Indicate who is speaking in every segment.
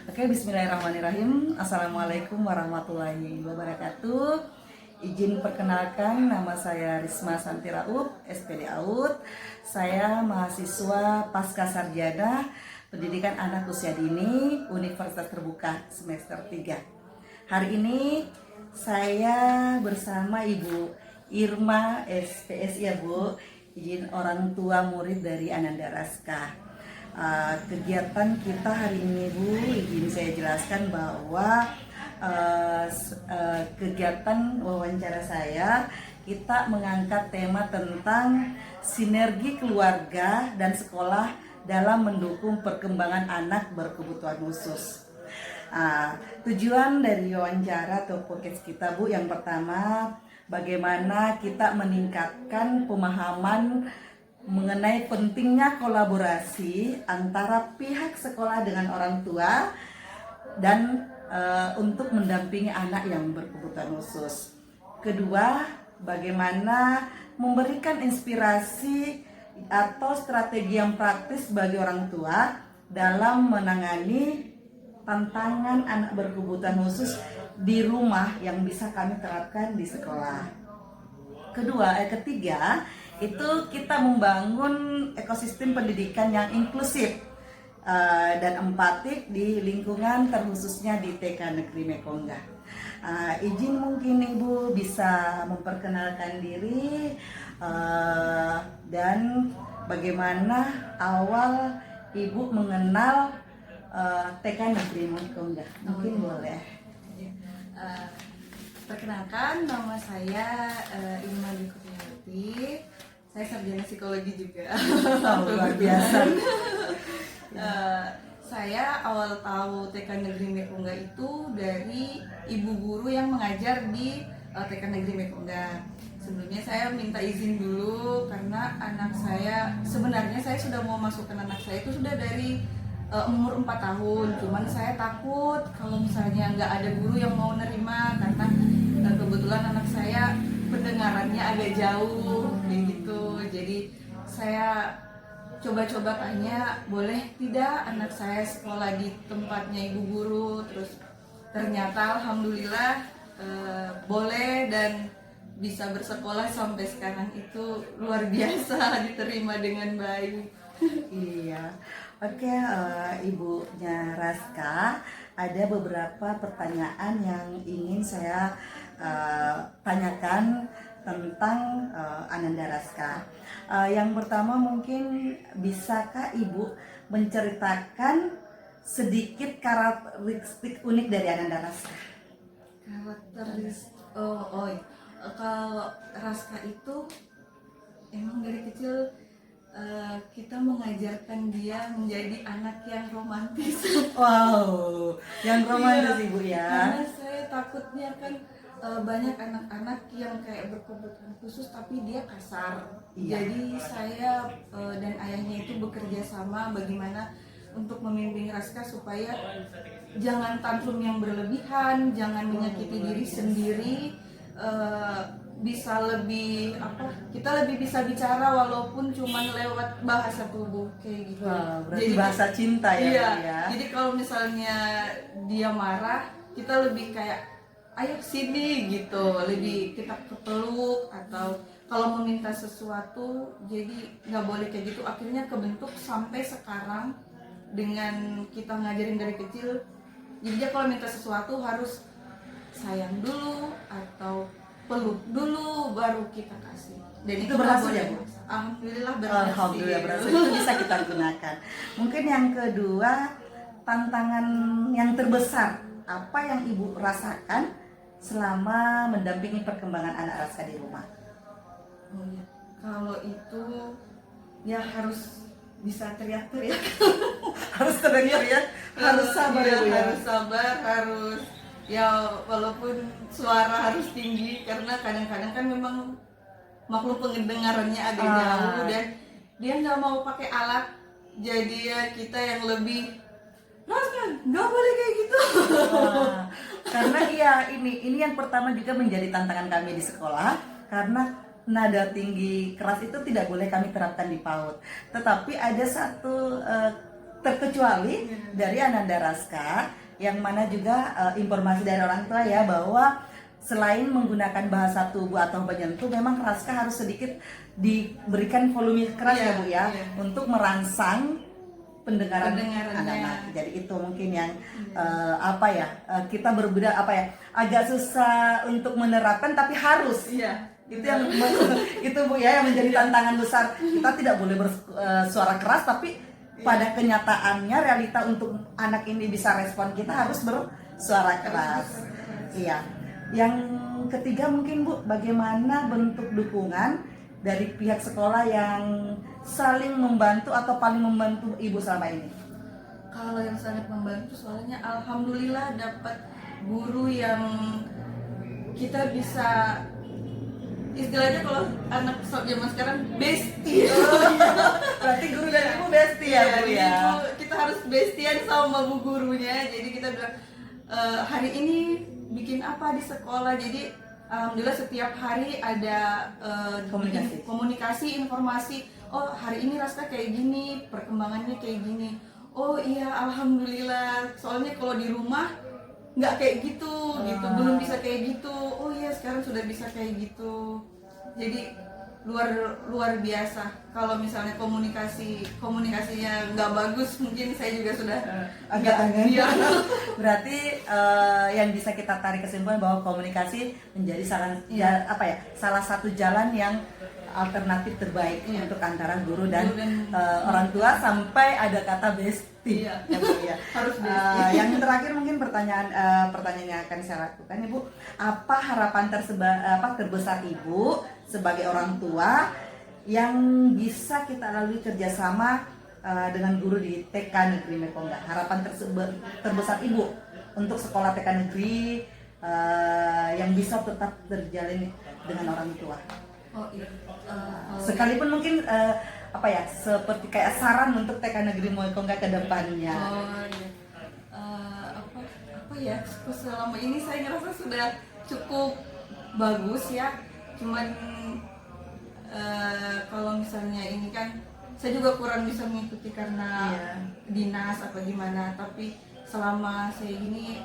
Speaker 1: Oke, bismillahirrahmanirrahim. Assalamualaikum warahmatullahi wabarakatuh. Izin perkenalkan, nama saya Risma Santi Raub, SPD AUD. Saya mahasiswa pasca sarjana pendidikan anak usia dini Universitas Terbuka semester 3. Hari ini saya bersama Ibu Irma SPS ya Bu, izin orang tua murid dari Ananda Raska. Kegiatan kita hari ini Bu, izin saya jelaskan bahwa kegiatan wawancara saya kita mengangkat tema tentang sinergi keluarga dan sekolah dalam mendukung perkembangan anak berkebutuhan khusus. Tujuan dari wawancara atau podcast kita Bu, yang pertama bagaimana kita meningkatkan pemahaman mengenai pentingnya kolaborasi antara pihak sekolah dengan orang tua dan untuk mendampingi anak yang berkebutuhan khusus. Kedua, bagaimana memberikan inspirasi atau strategi yang praktis bagi orang tua dalam menangani tantangan anak berkebutuhan khusus di rumah yang bisa kami terapkan di sekolah. Ketiga, itu kita membangun ekosistem pendidikan yang inklusif dan empatik di lingkungan, terkhususnya di TK Negeri Mekonggah. Izin mungkin Ibu bisa memperkenalkan diri dan bagaimana awal Ibu mengenal TK Negeri Mekonggah. Mungkin boleh.
Speaker 2: Perkenalkan, nama saya Irma Dikuti. Saya sarjana psikologi juga.
Speaker 1: Luar biasa.
Speaker 2: Saya awal tahu TK Negeri Mekonggah itu dari ibu guru yang mengajar di TK Negeri Mekonggah. Sebelumnya saya minta izin dulu karena anak saya, sebenarnya saya sudah mau masukkan anak saya itu sudah dari umur 4 tahun. Cuman saya takut kalau misalnya nggak ada guru yang mau nerima karena kebetulan anak saya pendengarannya agak jauh kayak gitu. Jadi saya coba-coba tanya, boleh tidak anak saya sekolah di tempatnya ibu guru. Terus ternyata alhamdulillah boleh dan bisa bersekolah sampai sekarang. Itu luar biasa, diterima dengan baik.
Speaker 1: Iya, oke, Ibunya Raska, ada beberapa pertanyaan yang ingin saya tanyakan tentang Ananda Raska. Yang pertama, mungkin bisakah Ibu menceritakan sedikit karakteristik unik dari Ananda Raska?
Speaker 2: Karakteristik, kalau Raska itu emang dari kecil kita mengajarkan dia menjadi anak yang romantis.
Speaker 1: Wow, yang romantis Ibu ya.
Speaker 2: Karena saya takutnya kan banyak anak-anak yang kayak berkebutuhan khusus tapi dia kasar.
Speaker 1: Iya.
Speaker 2: Jadi saya dan ayahnya itu bekerja sama bagaimana untuk membimbing Raska supaya jangan tantrum yang berlebihan, jangan menyakiti diri sendiri. Bisa lebih kita lebih bisa bicara walaupun cuma lewat bahasa tubuh kayak gitu.
Speaker 1: Berarti jadi bahasa cinta ya.
Speaker 2: Iya,
Speaker 1: ya.
Speaker 2: jadi kalau misalnya dia marah, kita lebih kayak ayo sini gitu, lebih kita kepeluk. Atau kalau meminta sesuatu, jadi nggak boleh kayak gitu. Akhirnya kebentuk sampai sekarang dengan kita ngajarin dari kecil. Jadi dia kalau minta sesuatu harus sayang dulu atau peluk dulu baru kita kasih. Dan
Speaker 1: itu berhasil ya Bu?
Speaker 2: Alhamdulillah berhasil.
Speaker 1: Alhamdulillah berhasil. Itu bisa kita gunakan. Mungkin yang kedua, tantangan yang terbesar apa yang Ibu rasakan selama mendampingi perkembangan anak Raska di rumah?
Speaker 2: Oh ya, kalau itu ya harus bisa teriak-teriak.
Speaker 1: Harus teriak-teriak, harus sabar ya Bu ya.
Speaker 2: Harus sabar, harus ya walaupun suara harus tinggi karena kadang-kadang kan memang makhluk pendengarannya agak jauh dan dia nggak mau pakai alat. Jadi ya kita yang lebih nggak boleh kayak gitu.
Speaker 1: Karena ini yang pertama juga menjadi tantangan kami di sekolah, karena nada tinggi keras itu tidak boleh kami terapkan di PAUD. Tetapi ada satu terkecuali dari Ananda Raska, yang mana juga informasi dari orang tua ya, bahwa selain menggunakan bahasa tubuh atau menyentuh, memang Raska harus sedikit diberikan volume keras ya Bu ya, untuk merangsang pendengaran anak-anak. Jadi itu mungkin yang kita berbeda agak susah untuk menerapkan, tapi harus. Itu yang itu Bu ya, yang menjadi tantangan besar. Kita tidak boleh bersuara keras, tapi pada kenyataannya realita untuk anak ini bisa respon, kita harus bersuara keras. Iya. Yang ketiga mungkin Bu, bagaimana bentuk dukungan dari pihak sekolah yang saling membantu atau paling membantu Ibu selama ini?
Speaker 2: Kalau yang sangat membantu, soalnya alhamdulillah dapat guru yang kita bisa, istilahnya kalau anak zaman sekarang bestie.
Speaker 1: Berarti guru dan Ibu bestie ya Bu ya.
Speaker 2: Kita harus bestian sama bu gurunya. Jadi kita bilang hari ini bikin apa di sekolah. Jadi alhamdulillah setiap hari ada komunikasi, informasi. Oh hari ini Raska kayak gini, perkembangannya kayak gini. Oh iya alhamdulillah. Soalnya kalau di rumah nggak kayak gitu, belum bisa kayak gitu. Oh iya sekarang sudah bisa kayak gitu. Jadi luar biasa. Kalau misalnya komunikasinya nggak bagus, mungkin saya juga sudah
Speaker 1: agak Berarti yang bisa kita tarik kesimpulan bahwa komunikasi menjadi salah satu jalan yang alternatif terbaik untuk antara guru dan orang tua, sampai ada kata bestie.
Speaker 2: Harus bestie.
Speaker 1: Yang terakhir mungkin pertanyaan yang akan saya lakukan Ibu, apa harapan terbesar Ibu sebagai orang tua yang bisa kita lalui kerjasama dengan guru di TK Negeri Mekongga? Harapan terbesar Ibu untuk sekolah TK Negeri yang bisa tetap terjalin dengan orang tua.
Speaker 2: Oh iya.
Speaker 1: Sekalipun mungkin seperti kayak saran untuk TK Negeri Mekongga ke depannya.
Speaker 2: Oh iya. Apa ya? Selama ini saya ngerasa sudah cukup bagus ya. Cuman kalau misalnya ini kan saya juga kurang bisa mengikuti karena dinas apa gimana. Tapi selama saya ini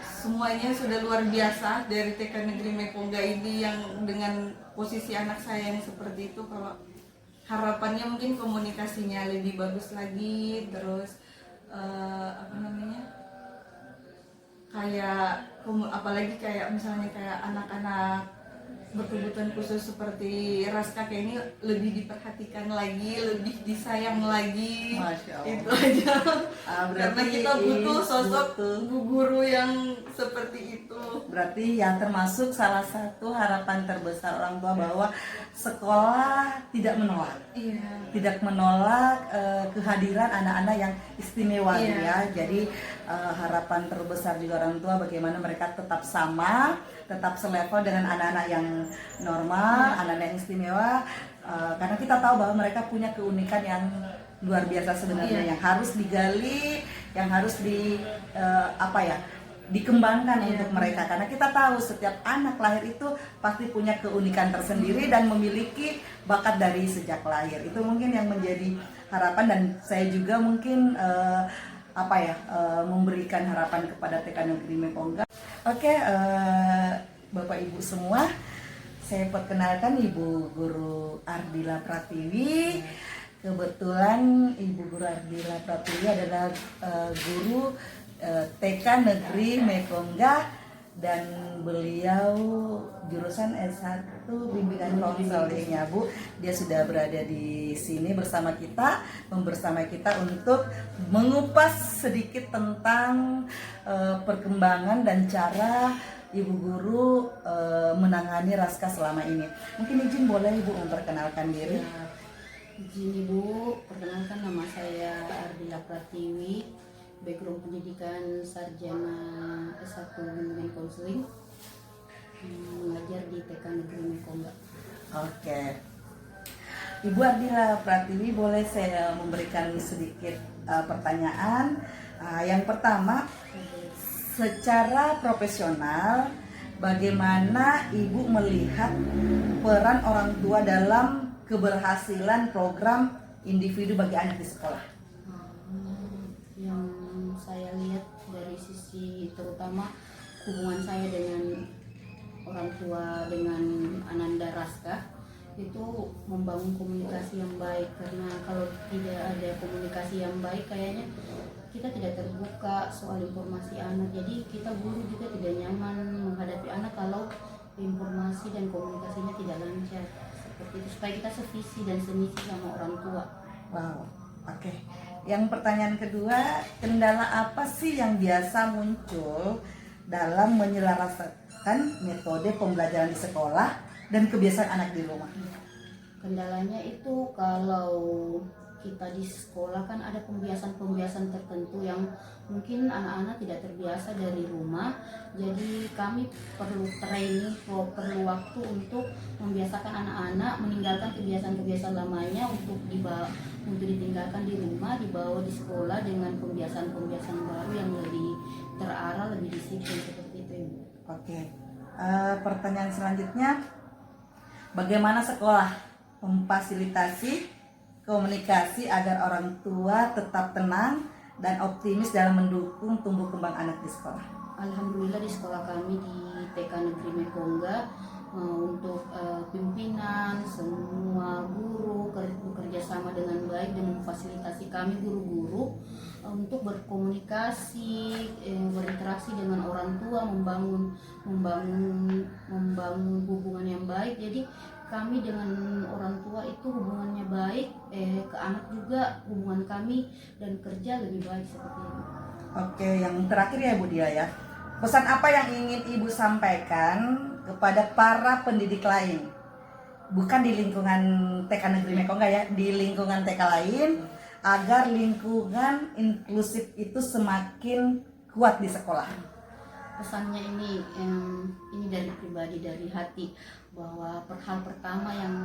Speaker 2: semuanya sudah luar biasa dari TK Negeri Mekongga ini, yang dengan posisi anak saya yang seperti itu. Kalau harapannya mungkin komunikasinya lebih bagus lagi, terus apalagi kayak misalnya kayak anak-anak berkebutuhan khusus seperti Raska kayak ini lebih diperhatikan lagi, lebih disayang lagi.
Speaker 1: Masya Allah.
Speaker 2: Itu aja. Karena kita butuh sosok bu guru yang seperti itu.
Speaker 1: Berarti ya termasuk salah satu harapan terbesar orang tua, bahwa sekolah tidak menolak. Tidak menolak kehadiran anak-anak yang istimewa ya. Jadi harapan terbesar juga orang tua bagaimana mereka tetap sama, tetap selevel dengan anak-anak yang normal, anak-anak yang istimewa, karena kita tahu bahwa mereka punya keunikan yang luar biasa sebenarnya, yang harus digali, yang harus dikembangkan untuk mereka. Karena kita tahu setiap anak lahir itu pasti punya keunikan tersendiri dan memiliki bakat dari sejak lahir. Itu mungkin yang menjadi harapan, dan saya juga mungkin memberikan harapan kepada TK Negeri Mekongga. Oke, Bapak Ibu semua, saya perkenalkan Ibu Guru Ardila Pratiwi. Kebetulan Ibu Guru Ardila Pratiwi adalah guru TK Negeri Mekongga, dan beliau jurusan S1 Bimbingan Konseling ya Bu. Dia sudah berada di sini bersama kita untuk mengupas sedikit tentang perkembangan dan cara Ibu Guru menangani Raska selama ini. Mungkin izin boleh Ibu memperkenalkan diri?
Speaker 3: Izin Ibu, perkenalkan nama saya Ardila Pratiwi, background pendidikan sarjana S1 Bimbingan Konseling, mengajar di TK Negeri Mekongga.
Speaker 1: Oke. Ibu Ardila Pratiwi, boleh saya memberikan sedikit pertanyaan. Yang pertama, secara profesional, bagaimana Ibu melihat peran orang tua dalam keberhasilan program individu bagi anak di sekolah?
Speaker 3: pertama hubungan saya dengan orang tua dengan Ananda Raska itu membangun komunikasi yang baik, karena kalau tidak ada komunikasi yang baik kayaknya kita tidak terbuka soal informasi anak. Jadi kita guru juga tidak nyaman menghadapi anak kalau informasi dan komunikasinya tidak lancar seperti itu, supaya kita sevisi dan semisi sama orang tua.
Speaker 1: Wow, oke. Yang pertanyaan kedua, kendala apa sih yang biasa muncul dalam menyelaraskan metode pembelajaran di sekolah dan kebiasaan anak di rumah?
Speaker 3: Kendalanya itu kalau kita di sekolah kan ada pembiasan-pembiasan tertentu yang mungkin anak-anak tidak terbiasa dari rumah. Jadi kami perlu training, perlu waktu untuk membiasakan anak-anak meninggalkan kebiasaan-kebiasaan lamanya untuk ditinggalkan di rumah, dibawa di sekolah dengan pembiasaan-pembiasaan baru yang lebih terarah, lebih disiplin seperti itu.
Speaker 1: Oke. Pertanyaan selanjutnya, bagaimana sekolah memfasilitasi komunikasi agar orang tua tetap tenang dan optimis dalam mendukung tumbuh kembang anak di sekolah?
Speaker 3: Alhamdulillah di sekolah kami di TK Negeri Mekongga untuk pimpinan, semua guru bekerja sama dengan baik dan memfasilitasi kami guru-guru untuk berkomunikasi, berinteraksi dengan orang tua, membangun hubungan yang baik. Jadi kami dengan orang tua itu hubungannya baik, ke anak juga hubungan kami dan kerja lebih baik seperti itu.
Speaker 1: Oke, yang terakhir ya Bu Dia ya. Pesan apa yang ingin Ibu sampaikan kepada para pendidik lain? Bukan di lingkungan TK Negeri Mekongga ya, di lingkungan TK lain, agar lingkungan inklusif itu semakin kuat di sekolah.
Speaker 3: Pesannya ini dari pribadi, dari hati, bahwa hal pertama yang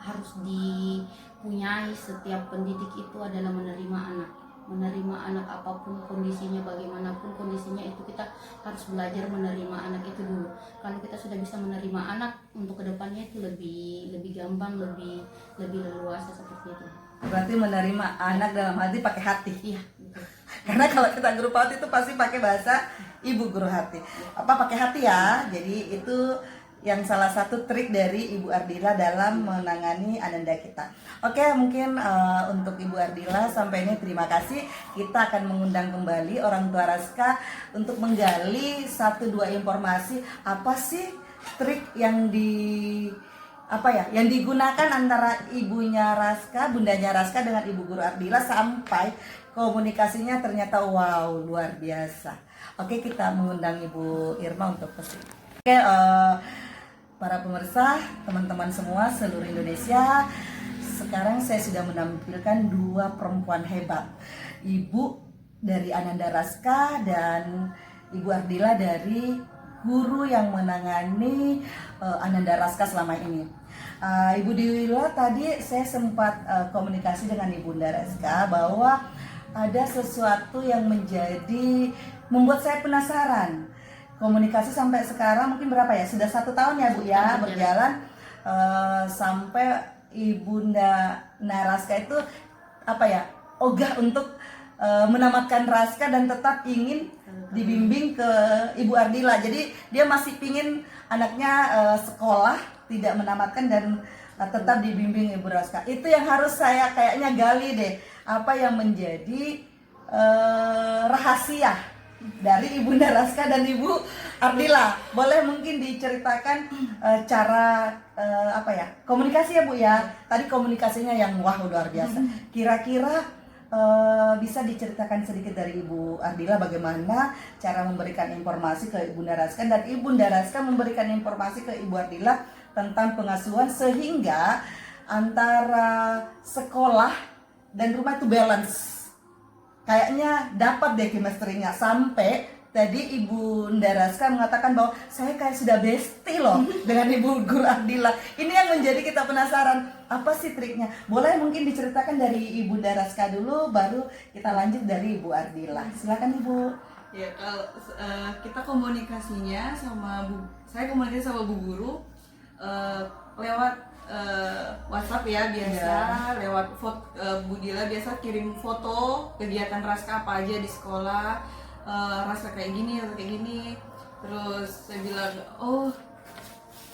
Speaker 3: harus dipunyai setiap pendidik itu adalah menerima anak apapun kondisinya, bagaimanapun kondisinya, itu kita harus belajar menerima anak itu dulu. Kalau kita sudah bisa menerima anak, untuk kedepannya itu lebih gampang, lebih leluasa seperti itu.
Speaker 1: Berarti menerima anak dalam hati pakai hati.
Speaker 3: Iya, betul.
Speaker 1: Karena kalau kita guru PAUD itu pasti pakai bahasa ibu guru hati. Apa pakai hati ya? Jadi itu yang salah satu trik dari Ibu Ardila dalam menangani Ananda kita. Oke, mungkin untuk Ibu Ardila sampai ini terima kasih. Kita akan mengundang kembali orang tua Raska untuk menggali 1-2 informasi apa sih trik yang yang digunakan antara ibunya Raska, bundanya Raska dengan Ibu Guru Ardila sampai komunikasinya ternyata wow, luar biasa. Oke, kita mengundang Ibu Irma untuk kesini. Oke, para pemirsa, teman-teman semua seluruh Indonesia, sekarang saya sudah menampilkan 2 perempuan hebat, Ibu dari Ananda Raska dan Ibu Ardila dari guru yang menangani Ananda Raska selama ini. Ibu Dila, tadi saya sempat komunikasi dengan Ibunda Raska bahwa ada sesuatu yang membuat saya penasaran. Komunikasi sampai sekarang mungkin berapa ya? Sudah 1 tahun ya Bu ya berjalan, sampai Ibunda Naraska itu ogah untuk menamatkan Raska dan tetap ingin dibimbing ke Ibu Ardila. Jadi dia masih pingin anaknya sekolah, tidak menamatkan dan tetap dibimbing Ibu Raska. Itu yang harus saya kayaknya gali deh, apa yang menjadi rahasia dari Ibunda Raska dan Ibu Ardila. Boleh mungkin diceritakan cara komunikasi ya Bu ya. Tadi komunikasinya yang wah luar biasa. Kira-kira bisa diceritakan sedikit dari Ibu Ardila bagaimana cara memberikan informasi ke Ibunda Raska dan Ibunda Raska memberikan informasi ke Ibu Ardila tentang pengasuhan sehingga antara sekolah dan rumah itu balance. Kayaknya dapat deh chemistry-nya, sampai tadi Ibu Raska mengatakan bahwa saya kayak sudah bestie loh dengan Ibu Guru Ardila. Ini yang menjadi kita penasaran, apa sih triknya? Boleh mungkin diceritakan dari Ibu Raska dulu, baru kita lanjut dari Ibu Ardila. Silakan Ibu.
Speaker 2: Ya, kalau kita komunikasinya saya komunikasi sama Bu Guru lewat WhatsApp ya biasa, lewat Bu Dila biasa kirim foto kegiatan Raska apa aja di sekolah, rasa kayak gini, rasa kayak gini. Terus saya bilang, oh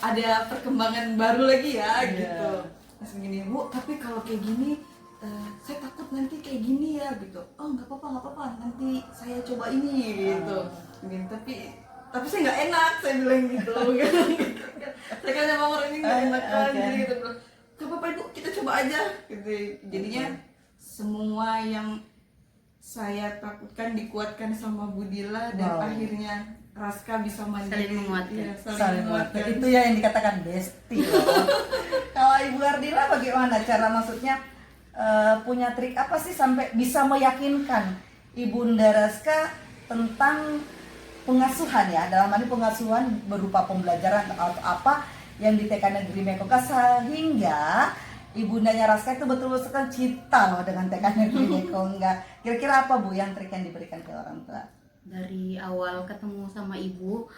Speaker 2: ada perkembangan baru lagi ya gitu. Terus gini, Bu, tapi kalau kayak gini saya takut nanti kayak gini ya gitu. Oh nggak apa-apa, nanti saya coba ini gitu. Gini, tapi saya nggak enak, saya bilang gitu. Saya kan emang orang ini nggak enak kan, jadi gitu. Gak apa-apa Ibu, kita coba aja gitu. Jadinya semua yang saya takutkan dikuatkan sama Bu Dila, dan akhirnya Raska bisa mandiri.
Speaker 3: Saling menguatkan.
Speaker 2: Iya,
Speaker 1: Saling menguatkan. Itu ya yang dikatakan bestie loh. Kalau Ibu Ardila bagaimana cara, maksudnya punya trik apa sih sampai bisa meyakinkan Ibunda Raska tentang pengasuhan ya, dalam hal ini pengasuhan berupa pembelajaran atau apa yang di TK Negeri Mekoka, sehingga ibundanya Raska itu betul-betul cinta loh dengan TK Negeri Mekoka. Kira-kira apa Bu yang trik yang diberikan ke orang tua?
Speaker 3: Dari awal ketemu sama ibu,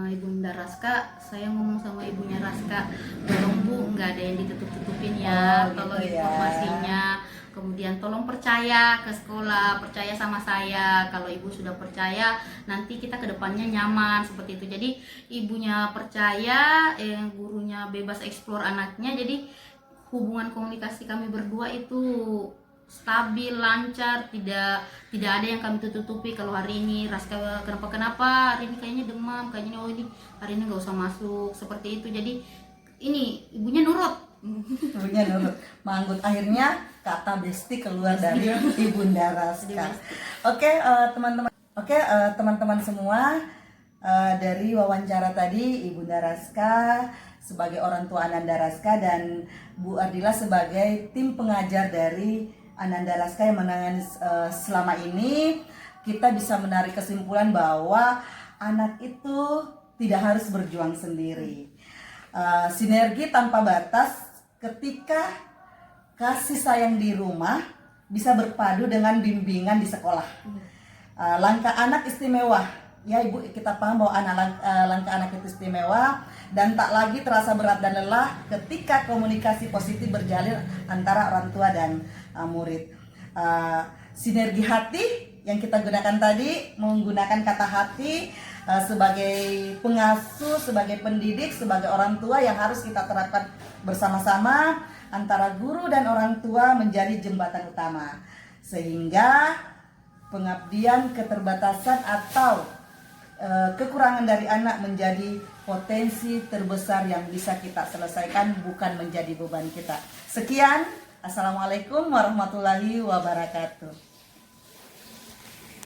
Speaker 3: Ibunda Raska, saya ngomong sama ibunya Raska, tolong Bu, nggak ada yang ditutup-tutupin ya, tolong
Speaker 1: gitu ya.
Speaker 3: informasinya. Kemudian tolong percaya ke sekolah, percaya sama saya. Kalau ibu sudah percaya, nanti kita kedepannya nyaman, seperti itu. Jadi ibunya percaya, gurunya bebas eksplor anaknya. Jadi hubungan komunikasi kami berdua itu stabil, lancar, tidak ada yang kami tutupi. Kalau hari ini Raska kenapa hari ini kayaknya demam, kayaknya oh ini hari ini nggak usah masuk, seperti itu. Jadi ini ibunya nurut.
Speaker 1: Ibunya nurut, manggut, akhirnya kata bestie keluar dari Ibunda Raska. Oke, teman-teman semua, dari wawancara tadi Ibunda Raska sebagai orang tua Ananda Raska dan Bu Ardila sebagai tim pengajar dari Ananda Raska yang menangani selama ini, kita bisa menarik kesimpulan bahwa anak itu tidak harus berjuang sendiri. Sinergi tanpa batas ketika kasih sayang di rumah bisa berpadu dengan bimbingan di sekolah. Langkah anak istimewa, ya Ibu, kita paham bahwa langkah anak itu istimewa dan tak lagi terasa berat dan lelah ketika komunikasi positif berjalin antara orang tua dan murid. Sinergi hati yang kita gunakan tadi, menggunakan kata hati sebagai pengasuh, sebagai pendidik, sebagai orang tua yang harus kita terapkan bersama-sama antara guru dan orang tua menjadi jembatan utama, sehingga pengabdian, keterbatasan atau kekurangan dari anak menjadi potensi terbesar yang bisa kita selesaikan, bukan menjadi beban kita. Sekian, Assalamualaikum warahmatullahi wabarakatuh.